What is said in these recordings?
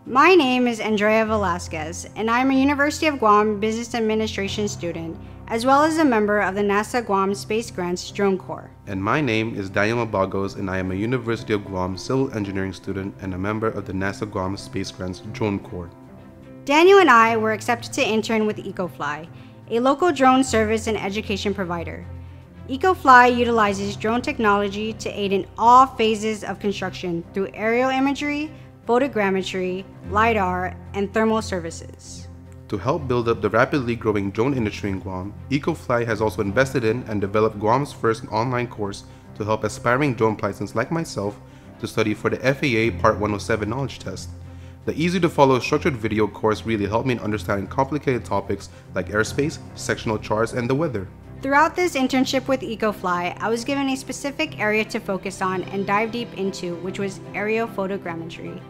My name is Andrea Velasquez, and I am a University of Guam Business Administration student, as well as a member of the NASA Guam Space Grants Drone Corps. And my name is Daniel Mabagos, and I am a University of Guam Civil Engineering student and a member of the NASA Guam Space Grants Drone Corps. Daniel and I were accepted to intern with EcoFly, a local drone service and education provider. EcoFly utilizes drone technology to aid in all phases of construction through aerial imagery, photogrammetry, LiDAR, and thermal services. To help build up the rapidly growing drone industry in Guam, EcoFly has also invested in and developed Guam's first online course to help aspiring drone pilots like myself to study for the FAA Part 107 knowledge test. The easy-to-follow structured video course really helped me in understanding complicated topics like airspace, sectional charts, and the weather. Throughout this internship with EcoFly, I was given a specific area to focus on and dive deep into, which was aerial photogrammetry.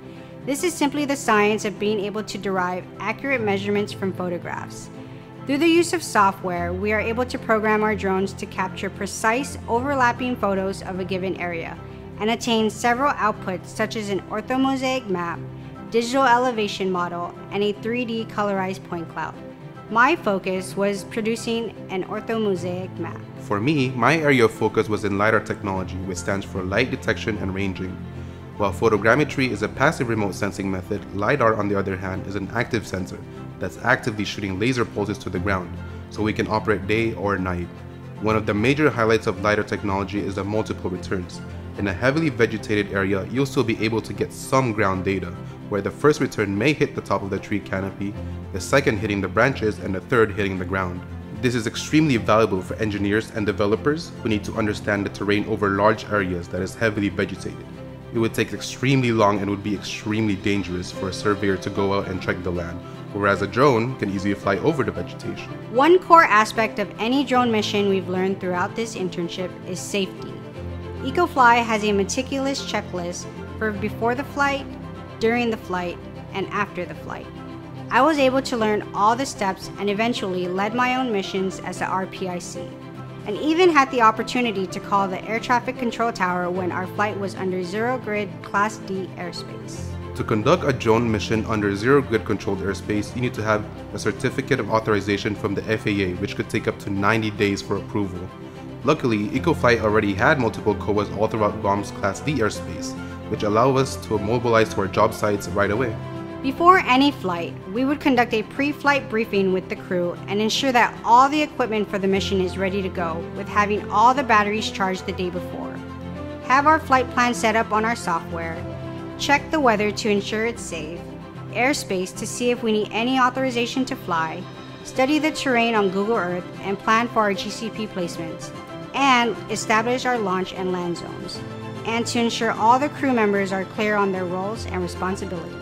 This is simply the science of being able to derive accurate measurements from photographs. Through the use of software, we are able to program our drones to capture precise, overlapping photos of a given area and attain several outputs such as an orthomosaic map, digital elevation model, and a 3D colorized point cloud. My focus was producing an orthomosaic map. For me, my area of focus was in LiDAR technology, which stands for light detection and ranging. While photogrammetry is a passive remote sensing method, LiDAR on the other hand is an active sensor that's actively shooting laser pulses to the ground, so we can operate day or night. One of the major highlights of LiDAR technology is the multiple returns. In a heavily vegetated area, you'll still be able to get some ground data, where the first return may hit the top of the tree canopy, the second hitting the branches, and the third hitting the ground. This is extremely valuable for engineers and developers who need to understand the terrain over large areas that is heavily vegetated. It would take extremely long and would be extremely dangerous for a surveyor to go out and check the land, whereas a drone can easily fly over the vegetation. One core aspect of any drone mission we've learned throughout this internship is safety. EcoFly has a meticulous checklist for before the flight, during the flight, and after the flight. I was able to learn all the steps and eventually led my own missions as the RPIC, and even had the opportunity to call the air traffic control tower when our flight was under zero grid Class D airspace. To conduct a drone mission under zero grid controlled airspace, you need to have a certificate of authorization from the FAA, which could take up to 90 days for approval. Luckily, EcoFly already had multiple COAs all throughout Guam's Class D airspace, which allow us to mobilize to our job sites right away. Before any flight, we would conduct a pre-flight briefing with the crew and ensure that all the equipment for the mission is ready to go, with having all the batteries charged the day before. Have our flight plan set up on our software, check the weather to ensure it's safe, airspace to see if we need any authorization to fly, study the terrain on Google Earth and plan for our GCP placements, and establish our launch and land zones, and to ensure all the crew members are clear on their roles and responsibilities.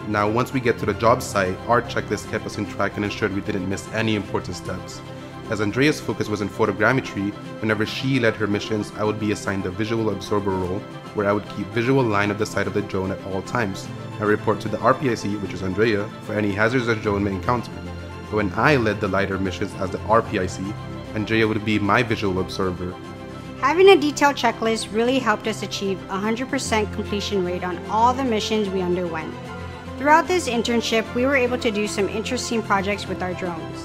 Now, once we get to the job site, our checklist kept us on track and ensured we didn't miss any important steps. As Andrea's focus was in photogrammetry, whenever she led her missions, I would be assigned the visual observer role, where I would keep visual line of the side of the drone at all times, and report to the RPIC, which is Andrea, for any hazards the drone may encounter. But when I led the LiDAR missions as the RPIC, Andrea would be my visual observer. Having a detailed checklist really helped us achieve 100% completion rate on all the missions we underwent. Throughout this internship, we were able to do some interesting projects with our drones.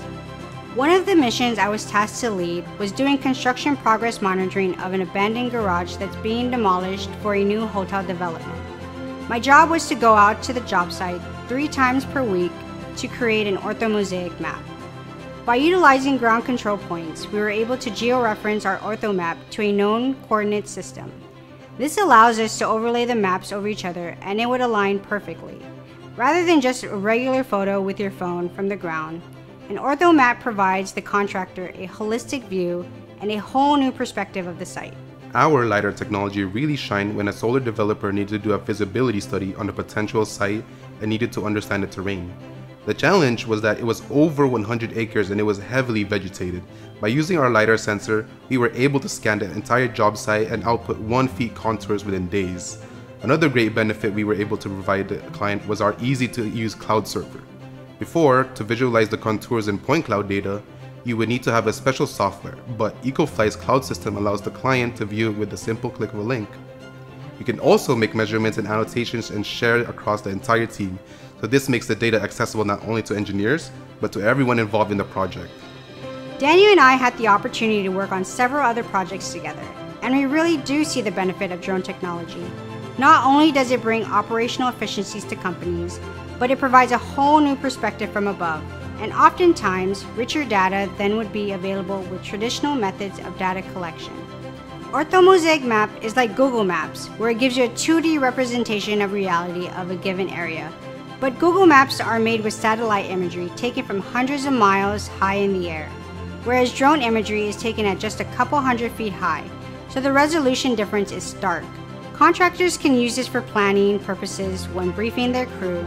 One of the missions I was tasked to lead was doing construction progress monitoring of an abandoned garage that's being demolished for a new hotel development. My job was to go out to the job site 3 times per week to create an orthomosaic map. By utilizing ground control points, we were able to georeference our orthomap to a known coordinate system. This allows us to overlay the maps over each other and it would align perfectly. Rather than just a regular photo with your phone from the ground, an orthomap provides the contractor a holistic view and a whole new perspective of the site. Our LiDAR technology really shined when a solar developer needed to do a feasibility study on a potential site and needed to understand the terrain. The challenge was that it was over 100 acres and it was heavily vegetated. By using our LiDAR sensor, we were able to scan the entire job site and output 1 feet contours within days. Another great benefit we were able to provide the client was our easy-to-use cloud server. Before, to visualize the contours and point cloud data, you would need to have a special software, but EcoFly's cloud system allows the client to view it with a simple click of a link. You can also make measurements and annotations and share it across the entire team. So this makes the data accessible not only to engineers, but to everyone involved in the project. Daniel and I had the opportunity to work on several other projects together, and we really do see the benefit of drone technology. Not only does it bring operational efficiencies to companies, but it provides a whole new perspective from above, and oftentimes richer data than would be available with traditional methods of data collection. Orthomosaic map is like Google Maps, where it gives you a 2D representation of reality of a given area. But Google Maps are made with satellite imagery taken from hundreds of miles high in the air, whereas drone imagery is taken at just a couple hundred feet high, so the resolution difference is stark. Contractors can use this for planning purposes when briefing their crew,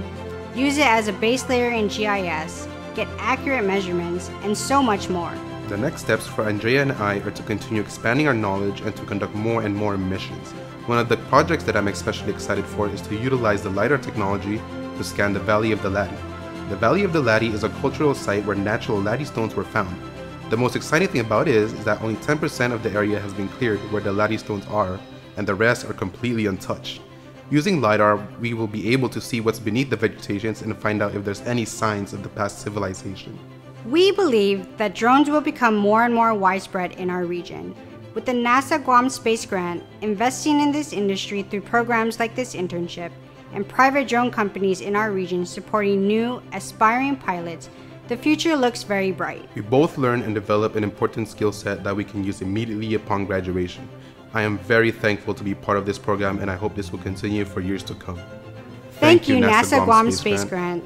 use it as a base layer in GIS, get accurate measurements, and so much more. The next steps for Andrea and I are to continue expanding our knowledge and to conduct more and more missions. One of the projects that I'm especially excited for is to utilize the LiDAR technology to scan the Valley of the Latte. The Valley of the Latte is a cultural site where natural latte stones were found. The most exciting thing about it is that only 10% of the area has been cleared where the latte stones are, and the rest are completely untouched. Using LiDAR, we will be able to see what's beneath the vegetations and find out if there's any signs of the past civilization. We believe that drones will become more and more widespread in our region, with the NASA Guam Space Grant investing in this industry through programs like this internship, and private drone companies in our region supporting new, aspiring pilots. The future looks very bright. We both learn and develop an important skill set that we can use immediately upon graduation. I am very thankful to be part of this program, and I hope this will continue for years to come. Thank you, NASA Guam Space Grant.